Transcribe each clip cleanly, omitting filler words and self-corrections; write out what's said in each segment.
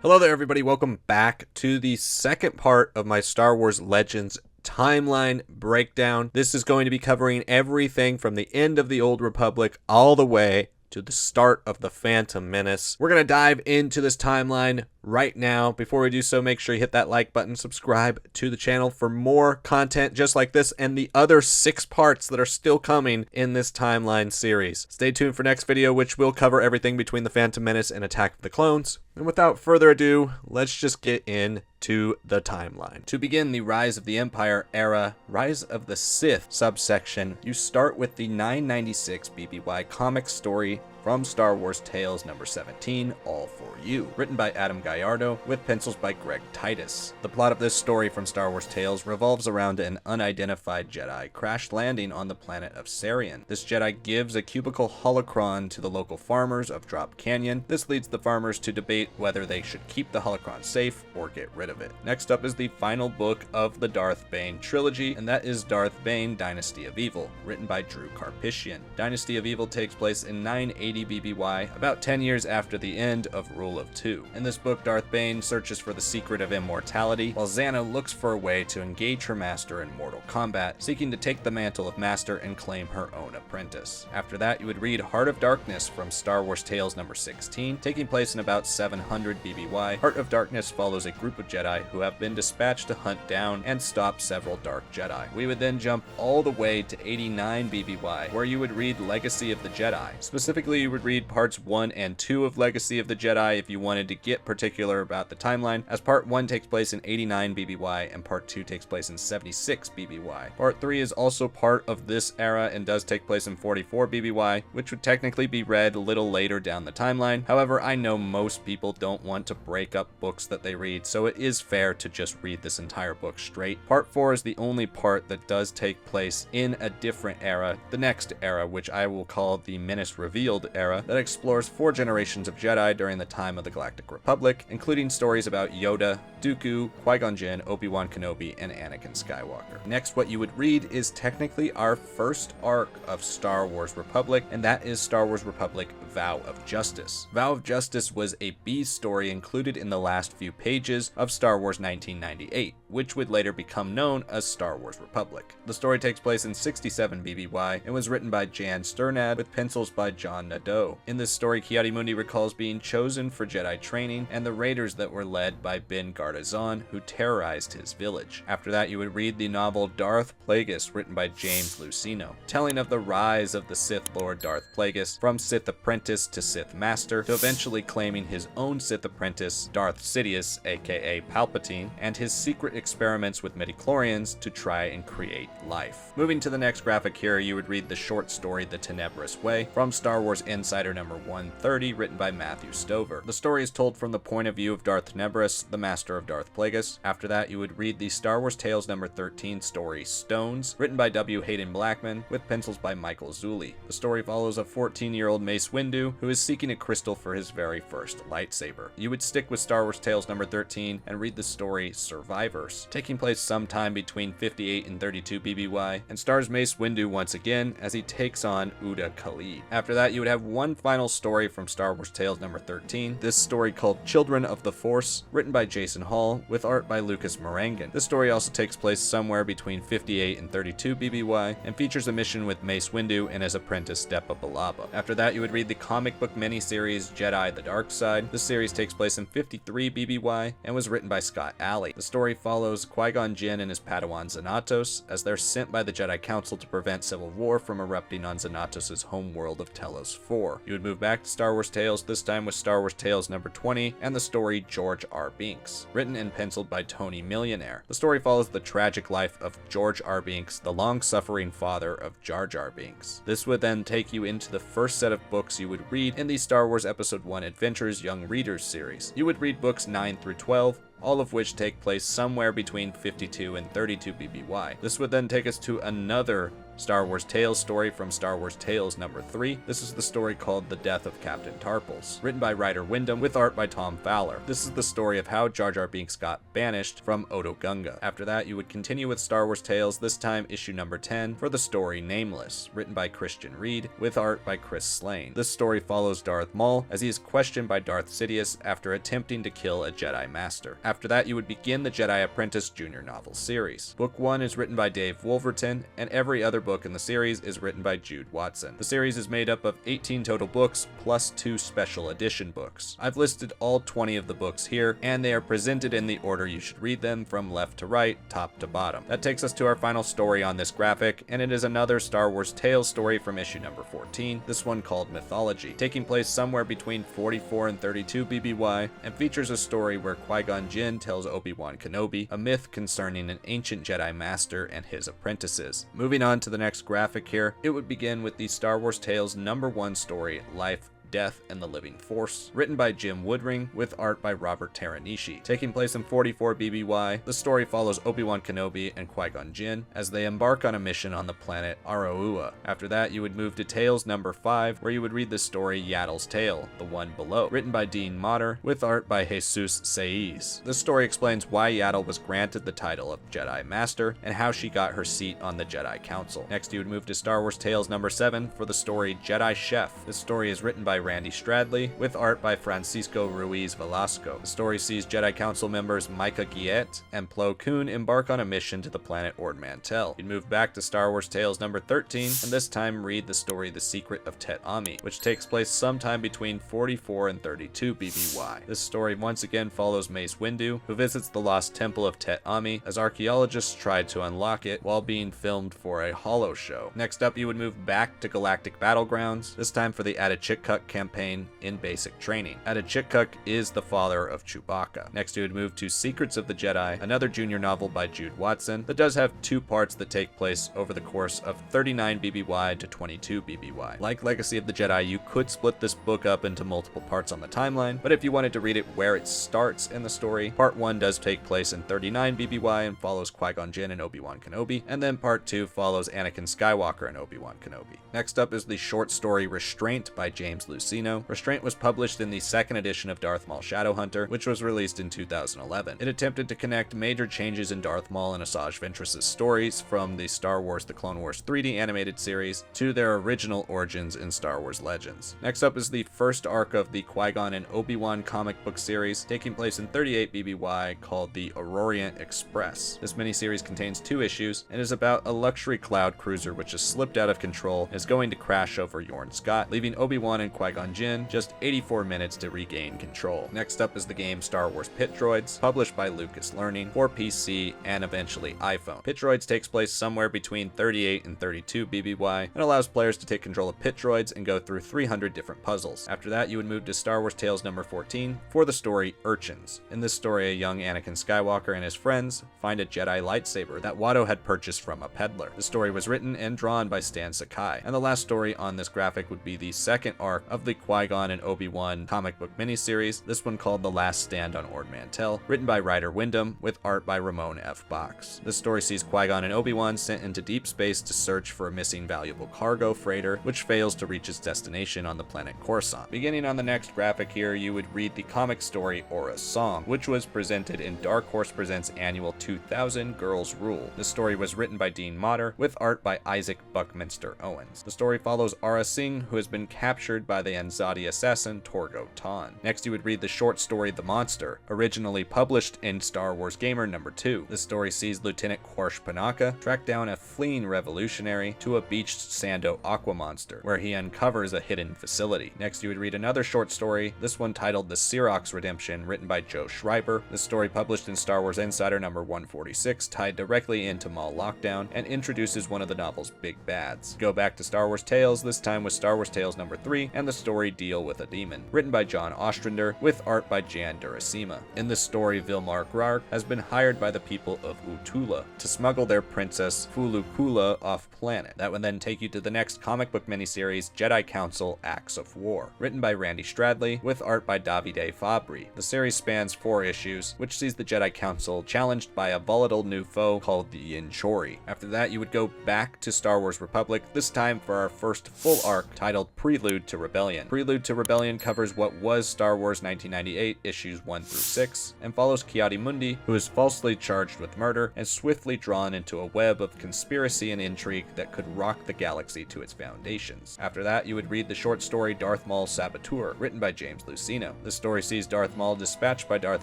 Hello there, everybody. Welcome back to the second part of my Star Wars Legends timeline breakdown. This is going to be covering everything from the end of the Old Republic all the way to the start of the Phantom Menace. We're going to dive into this timeline right now. Before we do so, make sure you hit that like button, subscribe to the channel for more content just like this and the other 6 parts that are still coming in this timeline series. Stay tuned for next video, which will cover everything between the Phantom Menace and Attack of the Clones. And without further ado, let's just get into the timeline. To begin the Rise of the Empire era, Rise of the Sith subsection, you start with the 996 BBY comic story from Star Wars Tales number 17, All For You, written by Adam Gallardo with pencils by Greg Titus. The plot of this story from Star Wars Tales revolves around an unidentified Jedi crash landing on the planet of Sarian. This Jedi gives a cubicle holocron to the local farmers of Drop Canyon. This leads the farmers to debate whether they should keep the holocron safe or get rid of it. Next up is the final book of the Darth Bane Trilogy, and that is Darth Bane Dynasty of Evil, written by Drew Karpyshyn. Dynasty of Evil takes place in 980 BBY, about 10 years after the end of Rule of Two. In this book, Darth Bane searches for the secret of immortality, while Zannah looks for a way to engage her master in mortal combat, seeking to take the mantle of master and claim her own apprentice. After that, you would read Heart of Darkness from Star Wars Tales number 16, taking place in about 700 BBY. Heart of Darkness follows a group of Jedi who have been dispatched to hunt down and stop several Dark Jedi. We would then jump all the way to 89 BBY, where you would read Legacy of the Jedi. Specifically, you would read parts 1 and 2 of Legacy of the Jedi if you wanted to get particular about the timeline, as part 1 takes place in 89 BBY and part 2 takes place in 76 BBY. Part 3 is also part of this era and does take place in 44 BBY, which would technically be read a little later down the timeline. However, I know most people don't want to break up books that they read, so it is fair to just read this entire book straight. Part 4 is the only part that does take place in a different era, the next era, which I will call the Menace Revealed era, that explores 4 generations of Jedi during the time of the Galactic Republic, including stories about Yoda, Dooku, Qui-gon Jinn, Obi-Wan Kenobi, and Anakin Skywalker. Next, what you would read is technically our first arc of Star Wars Republic, and that is Star Wars Republic Vow of Justice. Vow of Justice was a B story included in the last few pages of Star Wars 1998, which would later become known as Star Wars Republic. The story takes place in 67 BBY and was written by Jan Sternad with pencils by John Nadeau. In this story, Ki-Adi-Mundi recalls being chosen for Jedi training and the raiders that were led by Ben Gartazon, who terrorized his village. After that, you would read the novel Darth Plagueis, written by James Luceno, telling of the rise of the Sith Lord Darth Plagueis from Sith Apprentice to Sith Master, to eventually claiming his own Sith Apprentice, Darth Sidious, aka Palpatine, and his secret experiments with midichlorians to try and create life. Moving to the next graphic here, you would read the short story The Tenebrous Way from Star Wars Insider number 130, written by Matthew Stover. The story is told from the point of view of Darth Tenebrous, the master of Darth Plagueis. After that, you would read the Star Wars Tales number 13 story Stones, written by W. Hayden Blackman with pencils by Michael Zulli. The story follows a 14-year-old Mace Windu who is seeking a crystal for his very first lightsaber. You would stick with Star Wars Tales number 13 and read the story Survivors, taking place sometime between 58 and 32 BBY, and stars Mace Windu once again as he takes on Uda Khalid. After that, you would have one final story from Star Wars Tales number 13, this story called Children of the Force, written by Jason Hall with art by Lucas Morangan. This story also takes place somewhere between 58 and 32 BBY and features a mission with Mace Windu and his apprentice Depa Billaba. After that, you would read the comic book miniseries Jedi the Dark Side. This series takes place in 53 BBY and was written by Scott Alley. The story follows Qui-Gon Jinn and his Padawan Xanatos as they're sent by the Jedi Council to prevent civil war from erupting on Xanatos' home world of Telos 4. You would move back to Star Wars Tales, this time with Star Wars Tales number 20 and the story George R. Binks, written and penciled by Tony Millionaire. The story follows the tragic life of George R. Binks, the long-suffering father of Jar Jar Binks. This would then take you into the first set of books you would read in the Star Wars Episode 1 Adventures Young Readers series. You would read books 9 through 12, all of which take place somewhere between 52 and 32 BBY. This would then take us to another Star Wars Tales story from Star Wars Tales number 3. This is the story called The Death of Captain Tarpals, written by Ryder Wyndham with art by Tom Fowler. This is the story of how Jar Jar Binks got banished from Oto Gunga. After that, you would continue with Star Wars Tales, this time issue number 10, for the story Nameless, written by Christian Reed with art by Chris Slane. This story follows Darth Maul as he is questioned by Darth Sidious after attempting to kill a Jedi Master. After that, you would begin the Jedi Apprentice Junior Novel series. Book 1 is written by Dave Wolverton, and every other book in the series is written by Jude Watson. The series is made up of 18 total books plus 2 special edition books. I've listed all 20 of the books here, and they are presented in the order you should read them from left to right, top to bottom. That takes us to our final story on this graphic, and it is another Star Wars Tales story from issue number 14, this one called Mythology, taking place somewhere between 44 and 32 BBY, and features a story where Qui-Gon Jinn tells Obi-Wan Kenobi a myth concerning an ancient Jedi Master and his apprentices. Moving on to the next graphic here, it would begin with the Star Wars Tales number 1 story, Life, Death, and the Living Force, written by Jim Woodring with art by Robert Teranishi. Taking place in 44 BBY, the story follows Obi-Wan Kenobi and Qui-Gon Jinn as they embark on a mission on the planet Araua. After that, you would move to Tales number 5, where you would read the story Yaddle's Tale, The One Below, written by Dean Motter with art by Jesus Saiz. This story explains why Yaddle was granted the title of Jedi Master and how she got her seat on the Jedi Council. Next, you would move to Star Wars Tales number 7 for the story Jedi Chef. This story is written by Randy Stradley with art by Francisco Ruiz Velasco. The story sees Jedi Council members Micah Giet and Plo Koon embark on a mission to the planet Ord Mantell. You'd move back to Star Wars Tales number 13, and this time read the story The Secret of Tet Ami, which takes place sometime between 44 and 32 BBY. This story once again follows Mace Windu, who visits the lost temple of Tet Ami as archaeologists try to unlock it while being filmed for a holo show. Next up, you would move back to Galactic Battlegrounds, this time for the Adachikuk campaign in basic training. Adachikuk is the father of Chewbacca. Next, you would move to Secrets of the Jedi, another junior novel by Jude Watson that does have 2 parts that take place over the course of 39 BBY to 22 BBY. Like Legacy of the Jedi, you could split this book up into multiple parts on the timeline, but if you wanted to read it where it starts in the story, part 1 does take place in 39 BBY and follows Qui-Gon Jinn and Obi-Wan Kenobi, and then part 2 follows Anakin Skywalker and Obi-Wan Kenobi. Next up is the short story Restraint by James Lucino. Restraint was published in the 2nd edition of Darth Maul Shadowhunter, which was released in 2011. It attempted to connect major changes in Darth Maul and Asajj Ventress's stories from the Star Wars The Clone Wars 3D animated series to their original origins in Star Wars Legends. Next up is the first arc of the Qui-Gon and Obi-Wan comic book series, taking place in 38 BBY, called the Aurorient Express. This miniseries contains 2 issues and is about a luxury cloud cruiser which has slipped out of control and is going to crash over Yorn Scott, leaving Obi-Wan and Qui-Gon Jinn just 84 minutes to regain control. Next up is the game Star Wars Pit Droids, published by Lucas Learning for PC and eventually iPhone. Pit Droids takes place somewhere between 38 and 32 BBY and allows players to take control of pit droids and go through 300 different puzzles. After that, you would move to Star Wars Tales number 14 for the story Urchins. In this story, a young Anakin Skywalker and his friends find a Jedi lightsaber that Watto had purchased from a peddler. The story was written and drawn by Stan Sakai, and the last story on this graphic would be the 2nd arc of the Qui-Gon and Obi-Wan comic book miniseries, this one called The Last Stand on Ord Mantell, written by Ryder Wyndham with art by Ramon F. Box. This story sees Qui-Gon and Obi-Wan sent into deep space to search for a missing valuable cargo freighter, which fails to reach its destination on the planet Coruscant. Beginning on the next graphic here, you would read the comic story Aura's Song, which was presented in Dark Horse Presents Annual 2000 Girls Rule. This story was written by Dean Motter with art by Isaac Buckminster Owens. The story follows Aura Singh, who has been captured by the Anzadi assassin Torgo Tan. Next, you would read the short story The Monster, originally published in Star Wars Gamer number 2. This story sees Lieutenant Quarsh Panaka track down a fleeing revolutionary to a beached Sando aqua monster, where he uncovers a hidden facility. Next, you would read another short story, this one titled The Sirox Redemption, written by Joe Schreiber. This story published in Star Wars Insider number 146, tied directly into Maul Lockdown, and introduces one of the novel's big bads. Go back to Star Wars Tales, this time with Star Wars Tales number 3, and the story Deal with a Demon, written by John Ostrander, with art by Jan Duracima. In this story, Vilmar Grark has been hired by the people of Utula to smuggle their princess Fulukula off planet. That would then take you to the next comic book miniseries, Jedi Council Acts of War, written by Randy Stradley, with art by Davide Fabri. The series spans 4 issues, which sees the Jedi Council challenged by a volatile new foe called the Yinchori. After that, you would go back to Star Wars Republic, this time for our first full arc titled Prelude to Rebellion. Prelude to Rebellion covers what was Star Wars 1998 issues 1 through 6, and follows Ki-Adi-Mundi, who is falsely charged with murder and swiftly drawn into a web of conspiracy and intrigue that could rock the galaxy to its foundations. After that, you would read the short story Darth Maul Saboteur, written by James Luceno. This story sees Darth Maul dispatched by Darth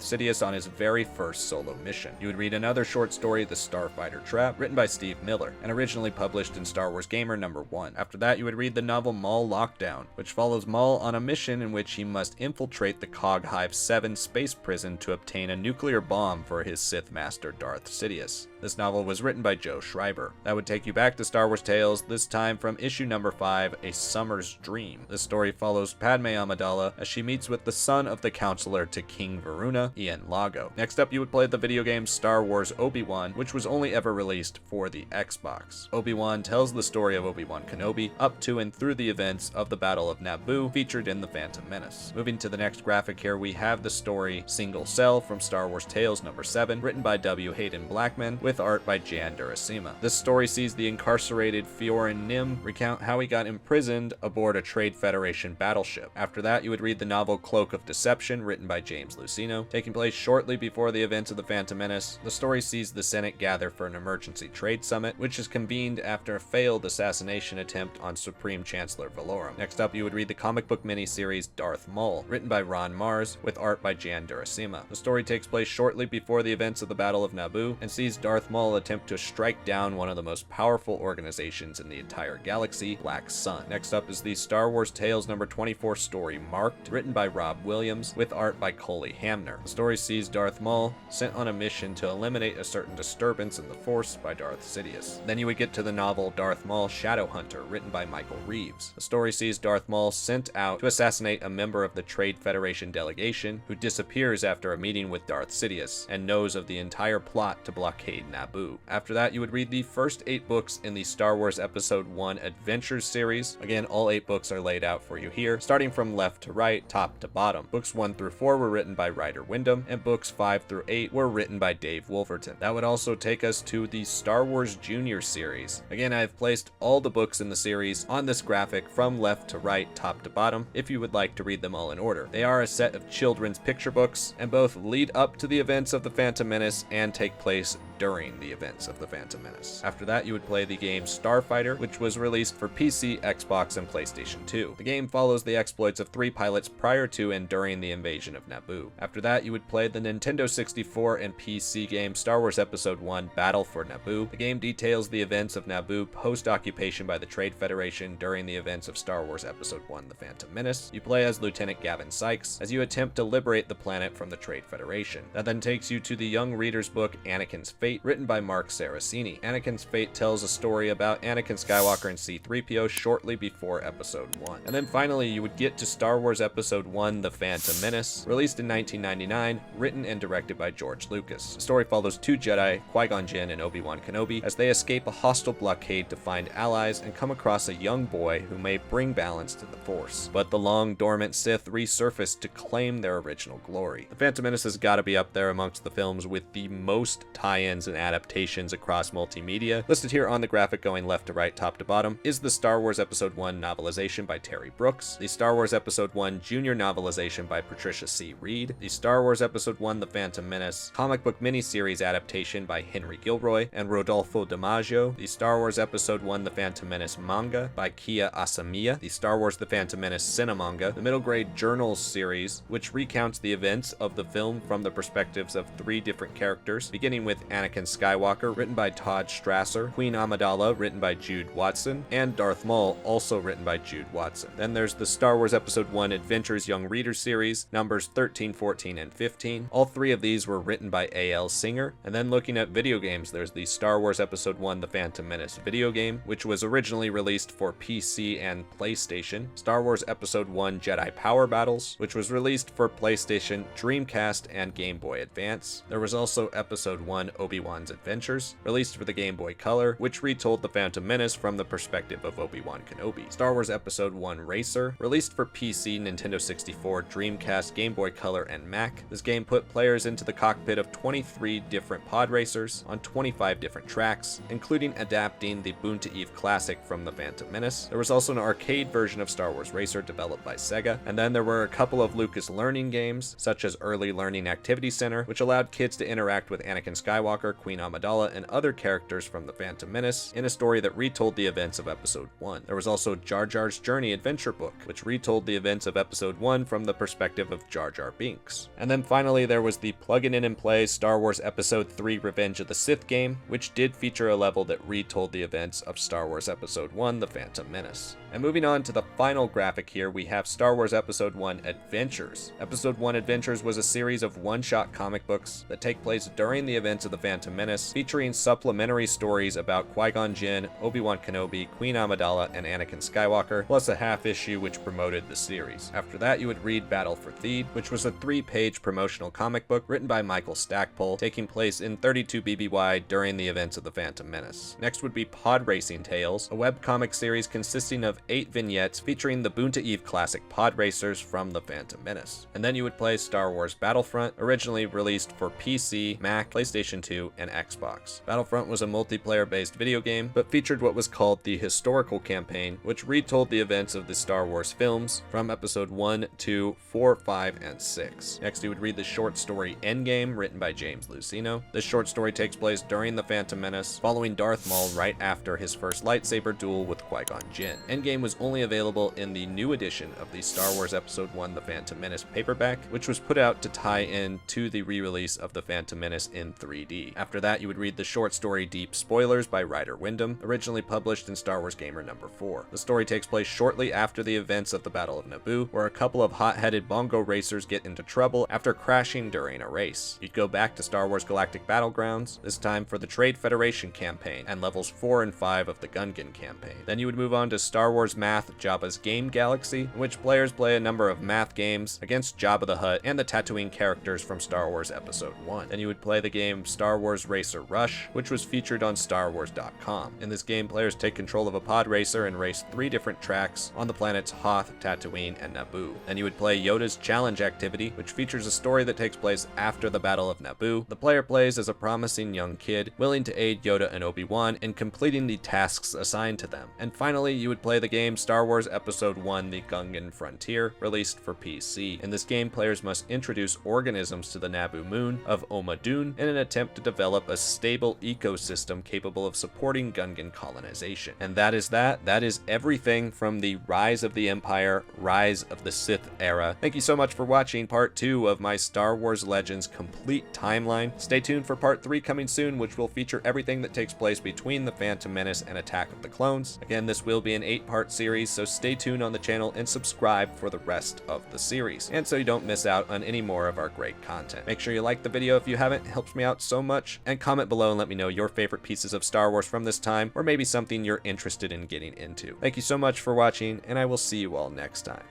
Sidious on his very first solo mission. You would read another short story, The Starfighter Trap, written by Steve Miller, and originally published in Star Wars Gamer #1. After that, you would read the novel Maul Lockdown, which follows Maul on a mission in which he must infiltrate the Cog Hive 7 space prison to obtain a nuclear bomb for his Sith master Darth Sidious. This novel was written by Joe Schreiber. That would take you back to Star Wars Tales, this time from issue number 5, A Summer's Dream. This story follows Padme Amidala as she meets with the son of the counselor to King Varuna, Ian Lago. Next up, you would play the video game Star Wars Obi-Wan, which was only ever released for the Xbox. Obi-Wan tells the story of Obi-Wan Kenobi up to and through the events of the Battle of Naboo, featured in the Phantom Menace. Moving to the next graphic here, we have the story Single Cell from Star Wars Tales #7, written by W. Hayden Blackman, with art by Jan Duracima. This story sees the incarcerated Fiorin Nim recount how he got imprisoned aboard a Trade Federation battleship. After that, you would read the novel Cloak of Deception, written by James Luceno. Taking place shortly before the events of the Phantom Menace, the story sees the Senate gather for an emergency trade summit, which is convened after a failed assassination attempt on Supreme Chancellor Valorum. Next up, you would read the comic book miniseries Darth Maul, written by Ron Mars, with art by Jan Duracima. The story takes place shortly before the events of the Battle of Naboo, and sees Darth Maul attempt to strike down one of the most powerful organizations in the entire galaxy, Black Sun. Next up is the Star Wars Tales #24 story Marked, written by Rob Williams, with art by Coley Hamner. The story sees Darth Maul sent on a mission to eliminate a certain disturbance in the Force by Darth Sidious. Then you would get to the novel Darth Maul Shadowhunter, written by Michael Reeves. The story sees Darth Maul sent out to assassinate a member of the Trade Federation delegation who disappears after a meeting with Darth Sidious and knows of the entire plot to blockade Naboo. After that, you would read the first 8 books in the Star Wars Episode 1 Adventures series. Again, all 8 books are laid out for you here, starting from left to right, top to bottom. Books 1 through 4 were written by Ryder Wyndham, and books 5 through 8 were written by Dave Wolverton. That would also take us to the Star Wars Junior series. Again, I have placed all the books in the series on this graphic from left to right, top to bottom, if you would like to read them all in order. They are a set of children's picture books, and both lead up to the events of the Phantom Menace and take place during the events of the Phantom Menace. After that, you would play the game Starfighter, which was released for PC, Xbox, and PlayStation 2. The game follows the exploits of 3 pilots prior to and during the invasion of Naboo. After that, you would play the Nintendo 64 and PC game Star Wars Episode 1 Battle for Naboo. The game details the events of Naboo post-occupation by the Trade Federation during the events of Star Wars Episode 1 The Phantom Menace. You play as Lieutenant Gavin Sykes as you attempt to liberate the planet from the Trade Federation. That then takes you to the young reader's book Anakin's Fate, written by Mark Saraceni. Anakin's Fate tells a story about Anakin Skywalker and C-3PO shortly before Episode 1. And then finally, you would get to Star Wars Episode 1 The Phantom Menace, released in 1999, written and directed by George Lucas. The story follows 2 Jedi, Qui-Gon Jinn and Obi-Wan Kenobi, as they escape a hostile blockade to find allies and come across a young boy who may bring balance to the Force. But the long-dormant Sith resurface to claim their original glory. The Phantom Menace has got to be up there amongst the films with the most tie-ins and adaptations across multimedia. Listed here on the graphic going left to right, top to bottom, is the Star Wars Episode 1 novelization by Terry Brooks, the Star Wars Episode 1 junior novelization by Patricia C. Reed, the Star Wars Episode 1 The Phantom Menace comic book miniseries adaptation by Henry Gilroy and Rodolfo DiMaggio, the Star Wars Episode 1 The Phantom Menace manga by Kia Asamiya, the Star Wars The Phantom Menace cinemanga, the Middle Grade Journals series, which recounts the events of the film from the perspectives of 3 different characters, beginning with Anakin Anakin Skywalker, written by Todd Strasser, Queen Amidala, written by Jude Watson, and Darth Maul, also written by Jude Watson. Then there's the Star Wars Episode 1 Adventures Young Readers series, numbers 13, 14, and 15. All three of these were written by A.L. Singer. And then looking at video games, there's the Star Wars Episode 1 The Phantom Menace video game, which was originally released for PC and PlayStation. Star Wars Episode 1 Jedi Power Battles, which was released for PlayStation, Dreamcast, and Game Boy Advance. There was also Episode 1 Obi-Wan's Adventures, released for the Game Boy Color, which retold the Phantom Menace from the perspective of Obi-Wan Kenobi. Star Wars Episode 1 Racer, released for PC, Nintendo 64, Dreamcast, Game Boy Color, and Mac. This game put players into the cockpit of 23 different pod racers on 25 different tracks, including adapting the Boon to Eve classic from the Phantom Menace. There was also an arcade version of Star Wars Racer developed by Sega, and then there were a couple of Lucas learning games, such as Early Learning Activity Center, which allowed kids to interact with Anakin Skywalker, Queen Amidala, and other characters from the Phantom Menace in a story that retold the events of Episode 1. There was also Jar Jar's Journey adventure book, which retold the events of Episode 1 from the perspective of Jar Jar Binks. And then finally there was the plug-in and play Star Wars Episode 3 Revenge of the Sith game, which did feature a level that retold the events of Star Wars Episode 1 The Phantom Menace. And moving on to the final graphic here, we have Star Wars Episode 1 Adventures. Episode 1 Adventures was a series of one-shot comic books that take place during the events of the Phantom Menace, featuring supplementary stories about Qui-gon Jinn, Obi-Wan Kenobi, Queen Amidala, and Anakin Skywalker, plus a half issue which promoted the series. After that, you would read Battle for Theed, which was a 3-page promotional comic book written by Michael Stackpole, taking place in 32 BBY during the events of the Phantom Menace. Next would be Pod Racing Tales, a webcomic series consisting of 8 vignettes featuring the Boon to Eve classic pod racers from the Phantom Menace. And then you would play Star Wars Battlefront, originally released for PC, Mac, PlayStation 2, and Xbox. Battlefront was a multiplayer-based video game, but featured what was called the Historical Campaign, which retold the events of the Star Wars films from Episode 1, 2, 4, 5, and 6. Next, you would read the short story Endgame, written by James Lucino. This short story takes place during the Phantom Menace, following Darth Maul right after his first lightsaber duel with Qui-Gon Jinn. Endgame was only available in the new edition of the Star Wars Episode 1 The Phantom Menace paperback, which was put out to tie in to the re-release of The Phantom Menace in 3D. After that, you would read the short story Deep Spoilers by Ryder Wyndham, originally published in Star Wars Gamer number 4. The story takes place shortly after the events of the Battle of Naboo, where a couple of hot-headed bongo racers get into trouble after crashing during a race. You'd go back to Star Wars Galactic Battlegrounds, this time for the Trade Federation campaign, and levels 4 and 5 of the Gungan campaign. Then you would move on to Star Wars Math Jabba's Game Galaxy, in which players play a number of math games against Jabba the Hutt and the Tatooine characters from Star Wars Episode 1. Then you would play the game Star Wars Racer Rush, which was featured on StarWars.com. In this game, players take control of a pod racer and race 3 different tracks on the planets Hoth, Tatooine, and Naboo. Then you would play Yoda's Challenge Activity, which features a story that takes place after the Battle of Naboo. The player plays as a promising young kid, willing to aid Yoda and Obi-Wan in completing the tasks assigned to them. And finally, you would play the game Star Wars Episode 1 The Gungan Frontier, released for PC. In this game, players must introduce organisms to the Naboo moon of Omadun in an attempt to develop a stable ecosystem capable of supporting Gungan colonization. And that is that. That is everything from the Rise of the Empire, Rise of the Sith Era. Thank you so much for watching part 2 of my Star Wars Legends complete timeline. Stay tuned for part 3 coming soon, which will feature everything that takes place between the Phantom Menace and Attack of the Clones. Again, this will be an 8-part series, so stay tuned on the channel and subscribe for the rest of the series, and so you don't miss out on any more of our great content. Make sure you like the video if you haven't, it helps me out so much, and comment below and let me know your favorite pieces of Star Wars from this time, or maybe something you're interested in getting into. Thank you so much for watching, and I will see you all next time.